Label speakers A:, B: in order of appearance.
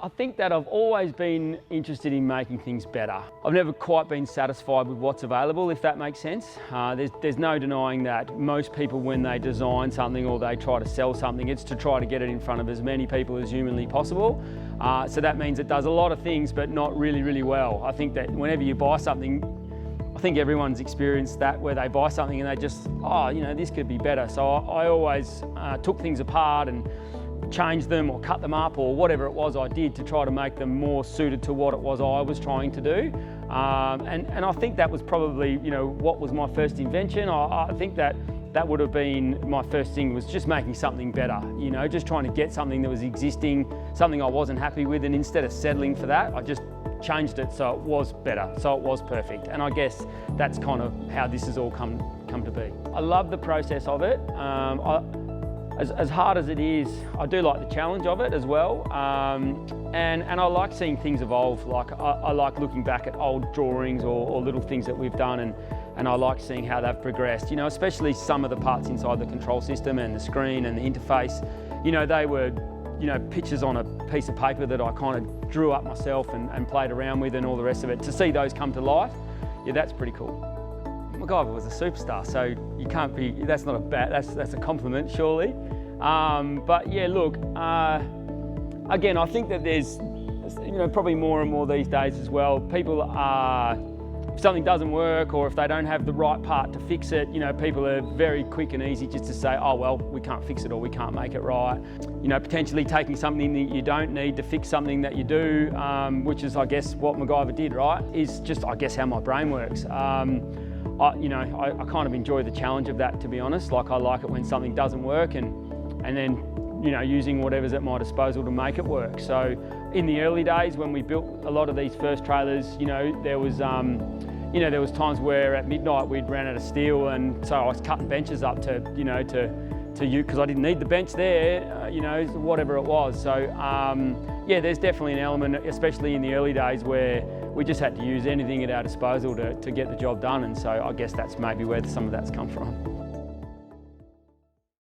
A: I think that I've always been interested in making things better. I've never quite been satisfied with what's available, if that makes sense. There's no denying that most people, when they design something or they try to sell something, it's to try to get it in front of as many people as humanly possible. So that means it does a lot of things, but not really well. I think that whenever you buy something, I think everyone's experienced that, where they buy something and they just, oh, you know, this could be better. So I always took things apart and changed them or cut them up or whatever it was I did to try to make them more suited to what it was I was trying to do. And I think that was probably, you know, what was my first invention. I think that would have been my first thing, was just making something better, you know, just trying to get something that was existing, something I wasn't happy with, and instead of settling for that, I just changed it so it was better, so it was perfect. And I guess that's kind of how this has all come to be. I love the process of it. As hard as it is, I do like the challenge of it as well. And I like seeing things evolve. Like I like looking back at old drawings or little things that we've done, and I like seeing how they've progressed. You know, especially some of the parts inside the control system and the screen and the interface. You know, they were, you know, pictures on a piece of paper that I kind of drew up myself and played around with and all the rest of it. To see those come to life, yeah, that's pretty cool. MacGyver was a superstar, so you can't be, that's not a bad, that's a compliment, surely. But yeah, look, again, I think that there's, you know, probably more and more these days as well, people are, if something doesn't work or if they don't have the right part to fix it, you know, people are very quick and easy just to say, oh, well, we can't fix it or we can't make it right. You know, potentially taking something that you don't need to fix something that you do, which is, I guess, what MacGyver did, right, is just, I guess, how my brain works. I kind of enjoy the challenge of that, to be honest. Like, I like it when something doesn't work and then, you know, using whatever's at my disposal to make it work. So in the early days when we built a lot of these first trailers, you know, there was times where at midnight we'd ran out of steel, and so I was cutting benches up to use, because I didn't need the bench there, you know, whatever it was. So yeah, there's definitely an element, especially in the early days, where we just had to use anything at our disposal to get the job done, and so I guess that's maybe where some of that's come from.